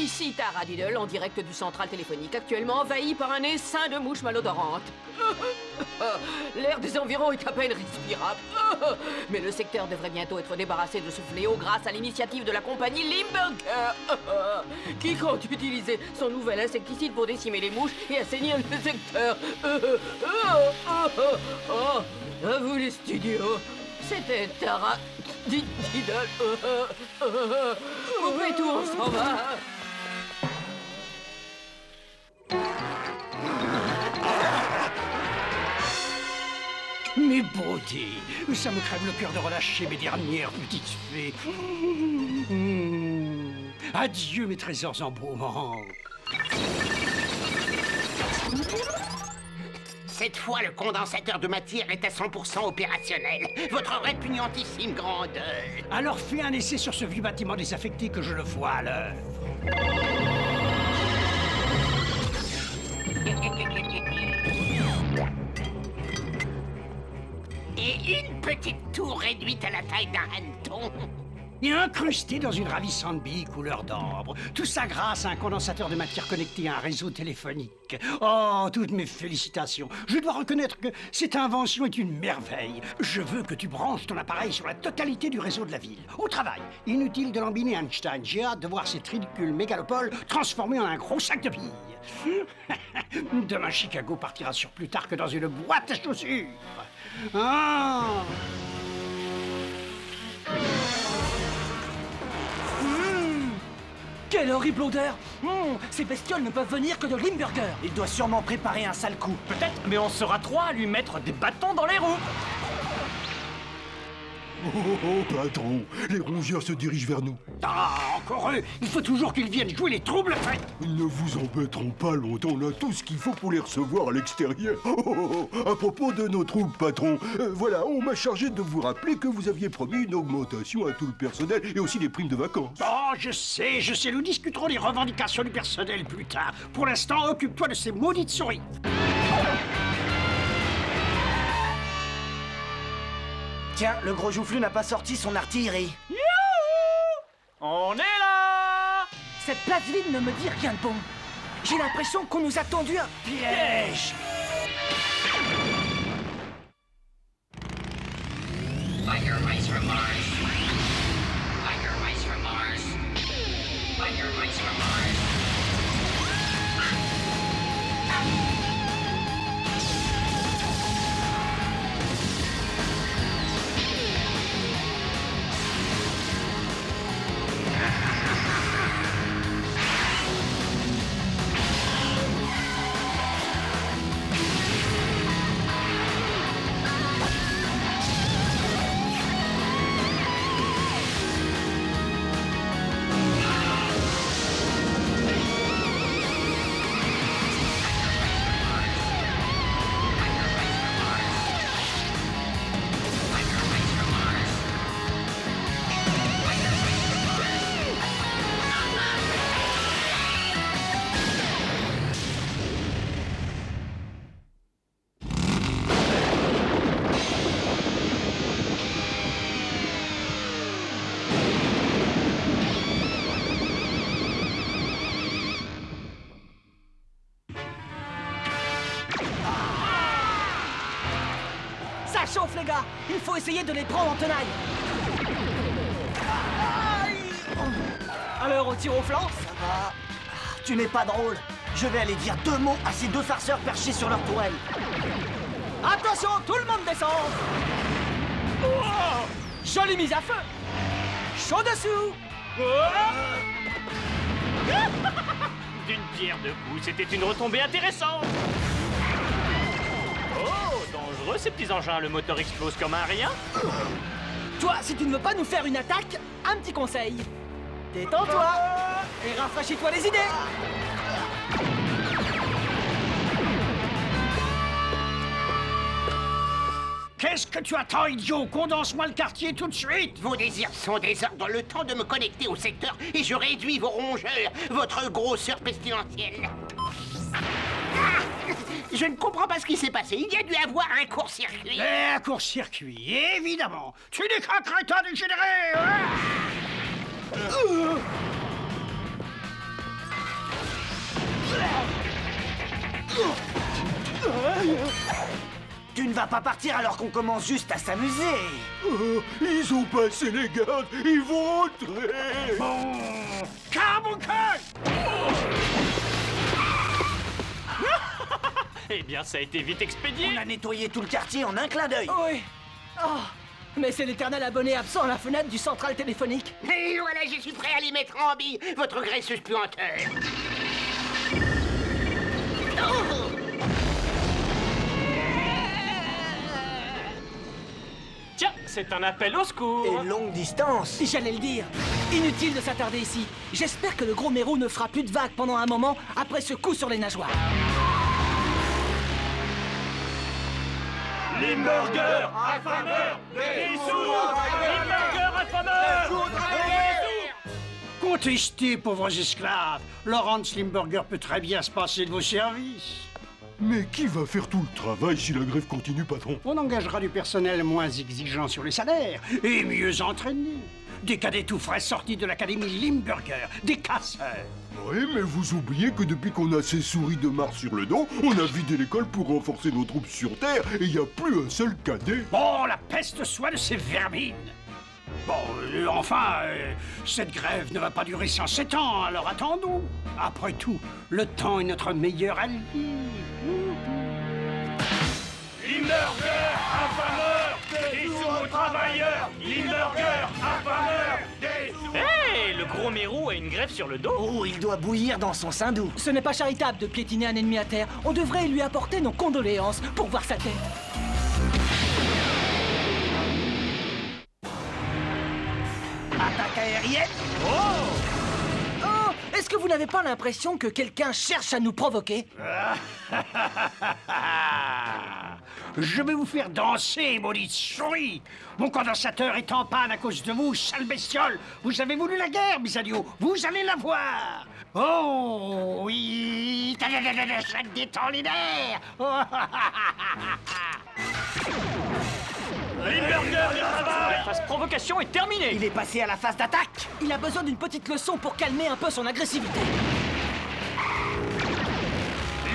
Ici Tara Diddle, en direct du central téléphonique, actuellement envahi par un essaim de mouches malodorantes. L'air des environs est à peine respirable. Mais le secteur devrait bientôt être débarrassé de ce fléau grâce à l'initiative de la compagnie Limburger, qui compte utiliser son nouvel insecticide pour décimer les mouches et assainir le secteur. À vous les studios. C'était Tara Diddle. Coupez tout, on s'en va. Mes beautés, ça me crève le cœur de relâcher mes dernières petites fées. Adieu mes trésors embaumants. Cette fois, le condensateur de matière est à 100% opérationnel. Votre répugnantissime grandeur. Alors fais un essai sur ce vieux bâtiment désaffecté que je le vois à l'œuvre. Et une petite tour réduite à la taille d'un hanneton. Et incrusté dans une ravissante bille couleur d'ambre. Tout ça grâce à un condensateur de matière connecté à un réseau téléphonique. Oh, toutes mes félicitations. Je dois reconnaître que cette invention est une merveille. Je veux que tu branches ton appareil sur la totalité du réseau de la ville. Au travail, inutile de lambiner Einstein. J'ai hâte de voir cette ridicule mégalopole transformée en un gros sac de billes. Demain, Chicago partira sur plus tard que dans une boîte à chaussures. Ah! Quelle horrible odeur! Ces bestioles ne peuvent venir que de Limburger. Il doit sûrement préparer un sale coup. Peut-être, mais on sera trois à lui mettre des bâtons dans les roues. Patron, les rongeurs se dirigent vers nous. Ah, encore eux! Il faut toujours qu'ils viennent jouer les troubles faits! Ils ne vous embêteront pas longtemps, on a tout ce qu'il faut pour les recevoir à l'extérieur. À propos de nos troupes, patron, voilà, on m'a chargé de vous rappeler que vous aviez promis une augmentation à tout le personnel et aussi les primes de vacances. Oh, je sais, nous discuterons des revendications du personnel plus tard. Pour l'instant, occupe-toi de ces maudites souris. Tiens, le gros joufflu n'a pas sorti son artillerie. Youhou! On est là! Cette place vide ne me dit rien de bon. J'ai l'impression qu'on nous a tendu un piège. Biker Mice from Mars. Biker Mice from Mars. Biker Mice from Mars. Ça chauffe, les gars. Il faut essayer de les prendre en tenaille. Alors, on tire au flanc? Ça va. Tu n'es pas drôle. Je vais aller dire 2 mots à ces 2 farceurs perchés sur leur tourelle. Attention, tout le monde descend! Oh, jolie mise à feu! Chaud dessous! D'une pierre deux coups, c'était une retombée intéressante! Oh, dangereux ces petits engins, le moteur explose comme un rien. Toi, si tu ne veux pas nous faire une attaque, un petit conseil. Détends-toi et rafraîchis-toi les idées. Qu'est-ce que tu attends, idiot? Condense-moi le quartier tout de suite! Vos désirs sont désordres, le temps de me connecter au secteur et je réduis vos rongeurs, votre grosseur pestilentielle. Je ne comprends pas ce qui s'est passé. Il y a dû avoir un court-circuit. Un court-circuit, évidemment! Tu n'es qu'un crétin dégénéré! ne va pas partir alors qu'on commence juste à s'amuser. Ils ont passé les gardes, ils vont rentrer. Bon, Carbuncle! Eh bien, ça a été vite expédié. On a nettoyé tout le quartier en un clin d'œil. Oui. Oh, mais c'est l'éternel abonné absent à la fenêtre du central téléphonique. Et voilà, je suis prêt à les mettre en bille, votre graisseuse puanteur. Tiens, c'est un appel au secours. Et longue distance. J'allais le dire. Inutile de s'attarder ici. J'espère que le gros mérou ne fera plus de vagues pendant un moment après ce coup sur les nageoires. Limburger, affameur, des sous. Limburger, affameur. Contestez, pauvres esclaves. Laurence Limburger peut très bien se passer de vos services. Mais qui va faire tout le travail si la grève continue, patron? On engagera du personnel moins exigeant sur les salaires et mieux entraîné. Des cadets tout frais sortis de l'académie Limburger, des casseurs. Oui, mais vous oubliez que depuis qu'on a ces souris de Mars sur le dos, on a vidé l'école pour renforcer nos troupes sur Terre et il n'y a plus un seul cadet. Bon, la peste soit de ces vermines. Bon, enfin, cette grève ne va pas durer 107 ans, alors attendons. Après tout, le temps est notre meilleur allié. Limburger, affameur, des sous aux travailleurs. Limburger, affameur, des sous. Hé, le gros mérou a une grève sur le dos. Oh, il doit bouillir dans son sein doux. Ce n'est pas charitable de piétiner un ennemi à terre. On devrait lui apporter nos condoléances pour voir sa tête. Attaque aérienne. Oh, est-ce que vous n'avez pas l'impression que quelqu'un cherche à nous provoquer? Je vais vous faire danser, maudite souris. Mon condensateur est en panne à cause de vous, sale bestiole. Vous avez voulu la guerre, mes agneaux. Vous allez la voir. Oh, oui. Ça détend les nerfs. Limburger, la phase provocation est terminée. Il est passé à la phase d'attaque. Il a besoin d'une petite leçon pour calmer un peu son agressivité.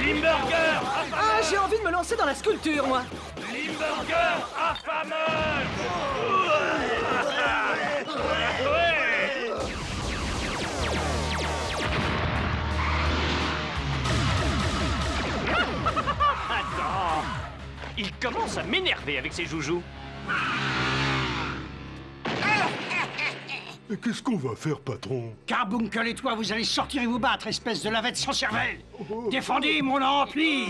Limburger, Ah, j'ai envie de me lancer dans la sculpture, moi. Limburger, affameur. Ouais. Attends, il commence à m'énerver avec ses joujoux. Et qu'est-ce qu'on va faire, patron? Carbuncle et toi, vous allez sortir et vous battre, espèce de lavette sans cervelle. Défendez mon ampli.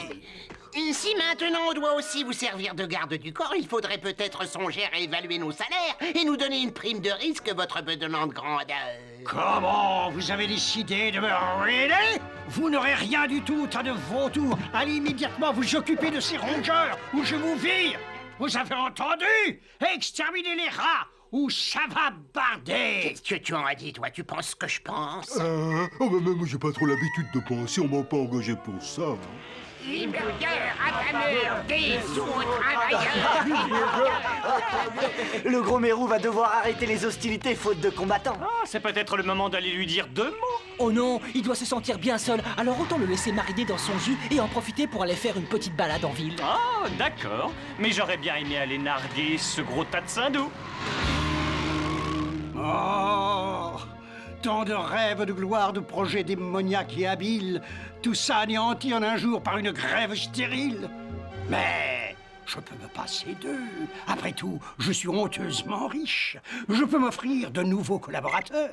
Et si maintenant on doit aussi vous servir de garde du corps, il faudrait peut-être songer à évaluer nos salaires et nous donner une prime de risque, votre bedonnante grandeur. Comment vous avez décidé de me ruiner? Vous n'aurez rien du tout, tas de vautours. Allez immédiatement vous occuper de ces rongeurs ou je vous vire. Vous avez entendu? Exterminez les rats ou ça va barder. Qu'est-ce que tu en as dit, toi? Tu penses ce que je pense? Oh, mais moi, j'ai pas trop l'habitude de penser, on m'a pas engagé pour ça. Limburger, affameur, des sous aux travailleurs. Le gros mérou va devoir arrêter les hostilités faute de combattants. Ah, c'est peut-être le moment d'aller lui dire 2 mots. Oh non, il doit se sentir bien seul, alors autant le laisser mariner dans son jus et en profiter pour aller faire une petite balade en ville. Ah, d'accord. Mais j'aurais bien aimé aller narguer ce gros tas de Saint-Doux. Oh, tant de rêves, de gloire, de projets démoniaques et habiles, tout ça anéanti en un jour par une grève stérile. Mais je peux me passer d'eux. Après tout, je suis honteusement riche. Je peux m'offrir de nouveaux collaborateurs.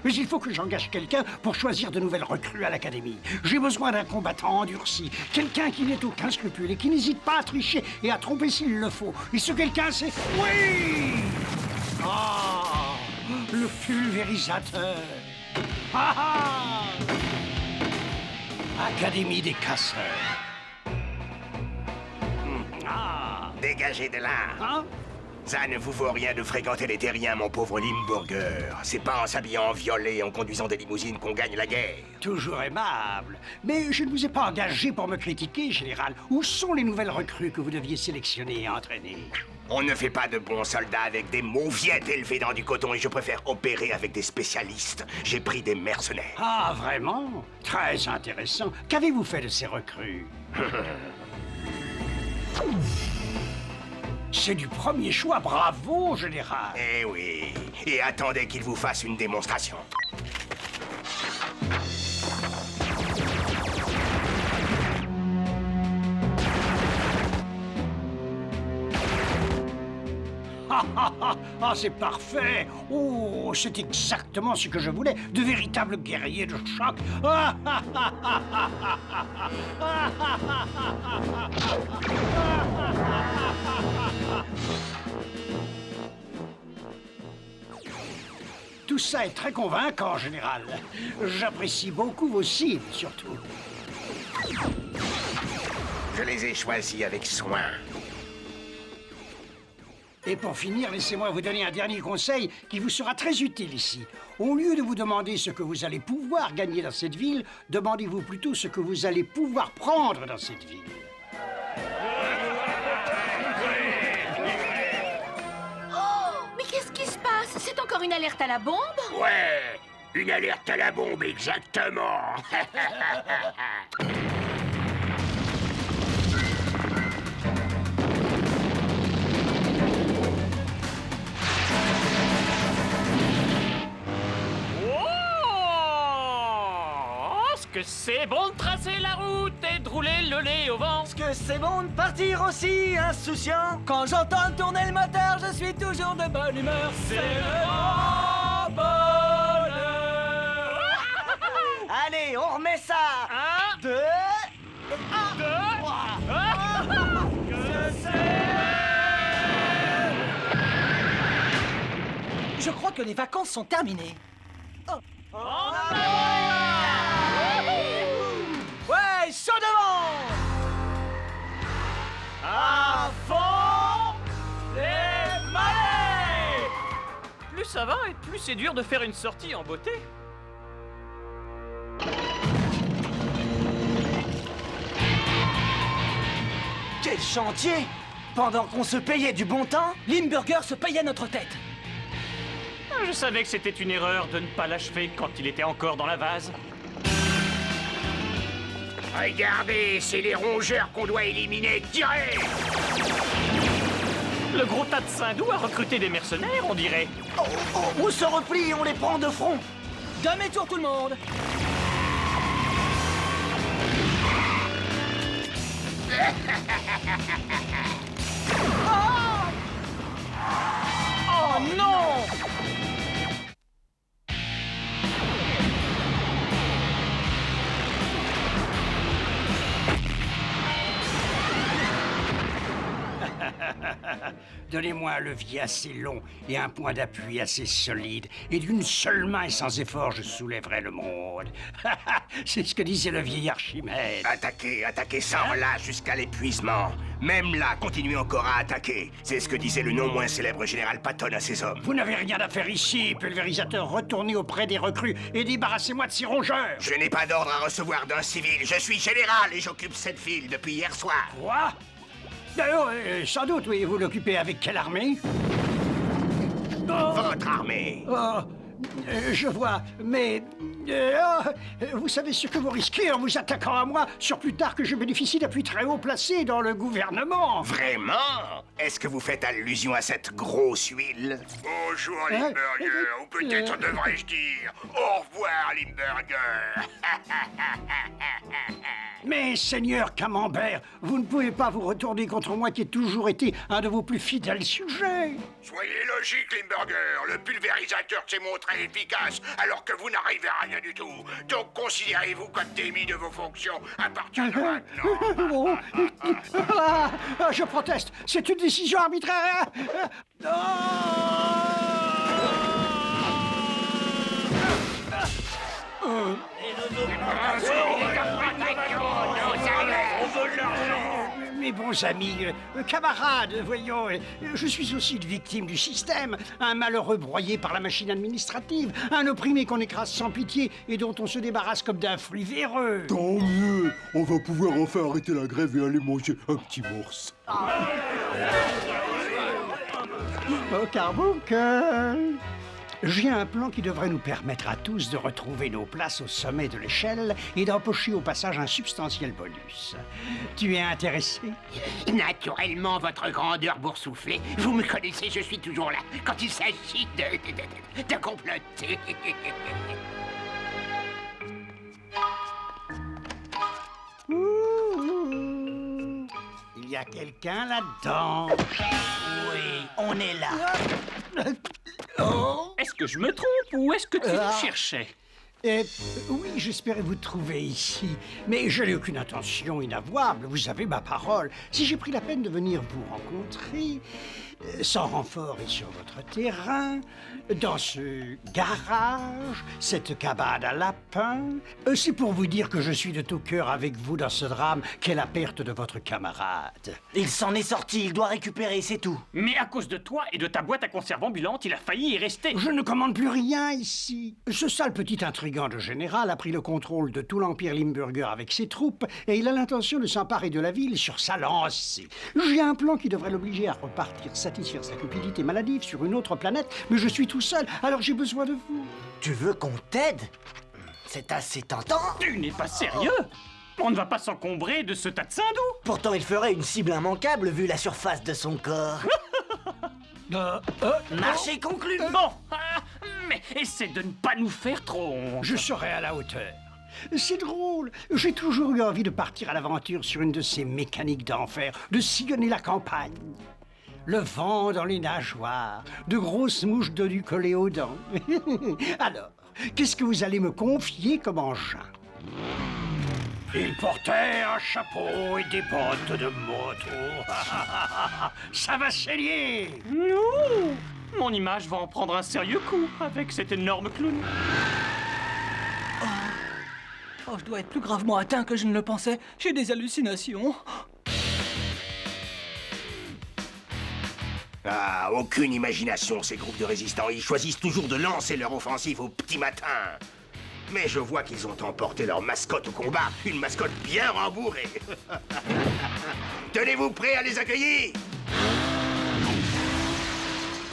Mais il faut que j'engage quelqu'un pour choisir de nouvelles recrues à l'académie. J'ai besoin d'un combattant endurci, quelqu'un qui n'ait aucun scrupule et qui n'hésite pas à tricher et à tromper s'il le faut. Et ce quelqu'un, c'est... Oui! Ah, le pulvérisateur. Ah, ah. Académie des casseurs. Ah. Dégagez de là. Hein? Ça ne vous vaut rien de fréquenter les terriens, mon pauvre Limburger. C'est pas en s'habillant en violet et en conduisant des limousines qu'on gagne la guerre. Toujours aimable. Mais je ne vous ai pas engagé pour me critiquer, général. Où sont les nouvelles recrues que vous deviez sélectionner et entraîner? On ne fait pas de bons soldats avec des mauviettes élevés dans du coton et je préfère opérer avec des spécialistes. J'ai pris des mercenaires. Ah, vraiment? Très intéressant. Qu'avez-vous fait de ces recrues? C'est du premier choix, bravo, général. Eh oui, et attendez qu'il vous fasse une démonstration. Ah, c'est parfait. Oh, c'est exactement ce que je voulais. De véritables guerriers de choc. Tout ça est très convaincant, général. J'apprécie beaucoup vos cibles, surtout. Je les ai choisis avec soin. Et pour finir, laissez-moi vous donner un dernier conseil qui vous sera très utile ici. Au lieu de vous demander ce que vous allez pouvoir gagner dans cette ville, demandez-vous plutôt ce que vous allez pouvoir prendre dans cette ville. Oh, mais qu'est-ce qui se passe? C'est encore une alerte à la bombe? Ouais, une alerte à la bombe, exactement. Que c'est bon de tracer la route et de rouler le lait au vent. Est-ce que c'est bon de partir aussi insouciant? Quand j'entends tourner le moteur, je suis toujours de bonne humeur. C'est le grand bonheur. Allez, on remet ça. 1, 2, 2, 3. Je crois que les vacances sont terminées. Ouais, chaud devant! À fond les malais! Plus ça va et plus c'est dur de faire une sortie en beauté. Quel chantier! Pendant qu'on se payait du bon temps, Limburger se payait notre tête. Je savais que c'était une erreur de ne pas l'achever quand il était encore dans la vase. Regardez, c'est les rongeurs qu'on doit éliminer. Tirez! Le gros tas de Saint-Doux a recruté des mercenaires, on dirait. On se replie et on les prend de front. Demi-tour tout le monde. Oh non! Donnez-moi un levier assez long et un point d'appui assez solide, et d'une seule main et sans effort, je soulèverai le monde. C'est ce que disait le vieil Archimède. Attaquez, attaquez sans relâche jusqu'à l'épuisement. Même là, continuez encore à attaquer. C'est ce que disait le non moins célèbre général Patton à ses hommes. Vous n'avez rien à faire ici, pulvérisateur. Retournez auprès des recrues et débarrassez-moi de ces rongeurs. Je n'ai pas d'ordre à recevoir d'un civil. Je suis général et j'occupe cette ville depuis hier soir. Quoi? D'ailleurs, sans doute, oui, vous l'occupez avec quelle armée? Votre armée. Oh, je vois, mais... vous savez ce que vous risquez en vous attaquant à moi, sur plus tard que je bénéficie d'appuis très haut placés dans le gouvernement. Vraiment? Est-ce que vous faites allusion à cette grosse huile? Bonjour, Limburger. Ou peut-être devrais-je dire au revoir, Limburger. Mais, Seigneur Camembert, vous ne pouvez pas vous retourner contre moi qui ai toujours été un de vos plus fidèles sujets. Soyez logique, Limburger. Le pulvérisateur s'est montré efficace alors que vous n'arrivez à rien du tout. Donc considérez-vous comme démis de vos fonctions à partir de maintenant. Je proteste, c'est une décision arbitraire. Mes bons amis, camarades, voyons, je suis aussi une victime du système, un malheureux broyé par la machine administrative, un opprimé qu'on écrase sans pitié et dont on se débarrasse comme d'un fruit véreux. Tant mieux. On va pouvoir enfin arrêter la grève et aller manger un petit morse. Au carbuncle. J'ai un plan qui devrait nous permettre à tous de retrouver nos places au sommet de l'échelle et d'empocher au passage un substantiel bonus. Tu es intéressé? Naturellement, votre grandeur boursouflée. Vous me connaissez, je suis toujours là quand il s'agit de comploter. Ouh, il y a quelqu'un là-dedans. Oui, on est là. Oh. Est-ce que je me trompe ou est-ce que tu nous cherchais? Oui, j'espérais vous trouver ici, mais je n'ai aucune intention inavouable, vous avez ma parole. Si j'ai pris la peine de venir vous rencontrer, sans renfort et sur votre terrain, dans ce garage, cette cabane à lapins, c'est pour vous dire que je suis de tout cœur avec vous dans ce drame qu'est la perte de votre camarade. Il s'en est sorti, il doit récupérer, c'est tout. Mais à cause de toi et de ta boîte à conserve ambulante, il a failli y rester. Je ne commande plus rien ici. Ce sale petit intrigant de général a pris le contrôle de tout l'Empire Limburger avec ses troupes et il a l'intention de s'emparer de la ville sur sa lancée. J'ai un plan qui devrait l'obliger à repartir satisfaire sa cupidité maladive sur une autre planète, mais je suis tout seul, alors j'ai besoin de vous. Tu veux qu'on t'aide? C'est assez tentant. Tu n'es pas sérieux? On ne va pas s'encombrer de ce tas de sindous. Pourtant, il ferait une cible immanquable vu la surface de son corps. Marché conclu. Bon, mais essaie de ne pas nous faire trop honte. Je serai à la hauteur. C'est drôle, j'ai toujours eu envie de partir à l'aventure sur une de ces mécaniques d'enfer, de sillonner la campagne. Le vent dans les nageoires, de grosses mouches dodues collées aux dents. Alors, qu'est-ce que vous allez me confier comme engin? Il portait un chapeau et des bottes de moto. Ça va saigner. Ouh, mon image va en prendre un sérieux coup avec cet énorme clown. Oh, je dois être plus gravement atteint que je ne le pensais. J'ai des hallucinations. Ah, aucune imagination, ces groupes de résistants. Ils choisissent toujours de lancer leur offensive au petit matin. Mais je vois qu'ils ont emporté leur mascotte au combat. Une mascotte bien rembourrée. Tenez-vous prêts à les accueillir?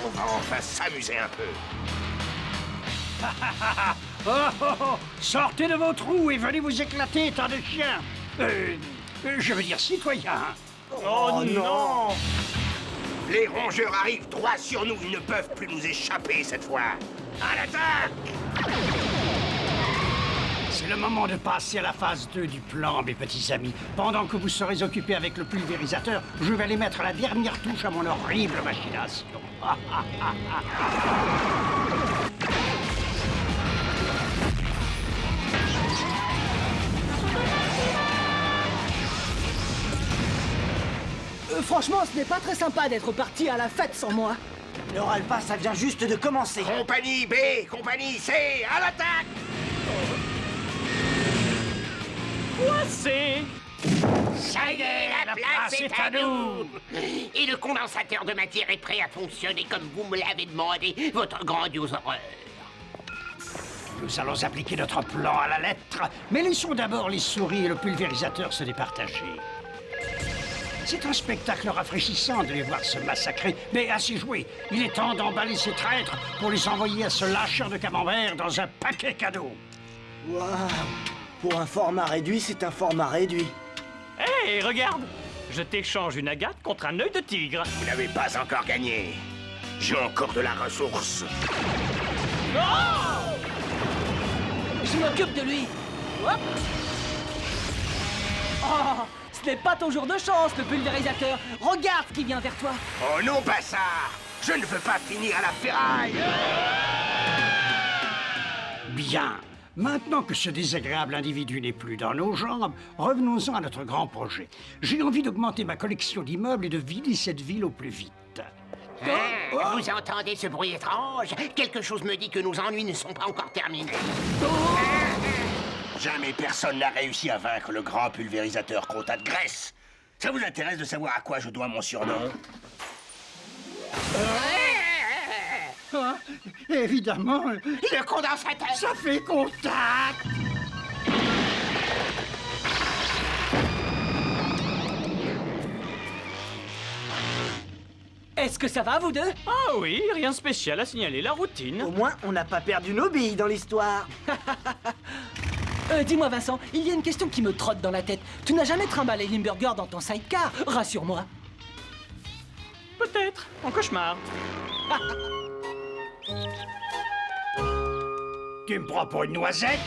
On va enfin s'amuser un peu. Sortez de vos trous et venez vous éclater, tas de chiens. Je veux dire citoyens. Oh non! Les rongeurs arrivent droit sur nous. Ils ne peuvent plus nous échapper cette fois. À l'attaque! C'est le moment de passer à la phase 2 du plan, mes petits amis. Pendant que vous serez occupés avec le pulvérisateur, je vais aller mettre la dernière touche à mon horrible machination. Franchement, ce n'est pas très sympa d'être parti à la fête sans moi. Ne râle pas, ça vient juste de commencer. Compagnie B, compagnie C, à l'attaque! Quoi c'est? Ça y est, la place est à nous. Et le condensateur de matière est prêt à fonctionner comme vous me l'avez demandé, votre grandiose horreur. Nous allons appliquer notre plan à la lettre, mais laissons d'abord les souris et le pulvérisateur se départager. C'est un spectacle rafraîchissant de les voir se massacrer, mais assez joué. Il est temps d'emballer ces traîtres pour les envoyer à ce lâcheur de camembert dans un paquet cadeau. Waouh. Pour un format réduit, c'est un format réduit. Hé, regarde! Je t'échange une agate contre un œil de tigre. Vous n'avez pas encore gagné. J'ai encore de la ressource. Je m'occupe de lui. Hop. Oh, ce n'est pas ton jour de chance, le pulvérisateur. Regarde ce qui vient vers toi. Oh non, pas ça! Je ne veux pas finir à la ferraille! Bien. Maintenant que ce désagréable individu n'est plus dans nos jambes, revenons-en à notre grand projet. J'ai envie d'augmenter ma collection d'immeubles et de vider cette ville au plus vite. Vous entendez ce bruit étrange? Quelque chose me dit que nos ennuis ne sont pas encore terminés. Jamais personne n'a réussi à vaincre le grand pulvérisateur Crota de Grèce. Ça vous intéresse de savoir à quoi je dois mon surnom? Évidemment, Le condensateur! ça fait contact. Est-ce que ça va, vous deux? Ah oui, rien de spécial à signaler, la routine. Au moins, on n'a pas perdu nos billes dans l'histoire. Dis-moi, Vincent, il y a une question qui me trotte dans la tête. Tu n'as jamais trimballé Limburger dans ton sidecar, rassure-moi. Peut-être, en cauchemar. Tu me prends pour une noisette?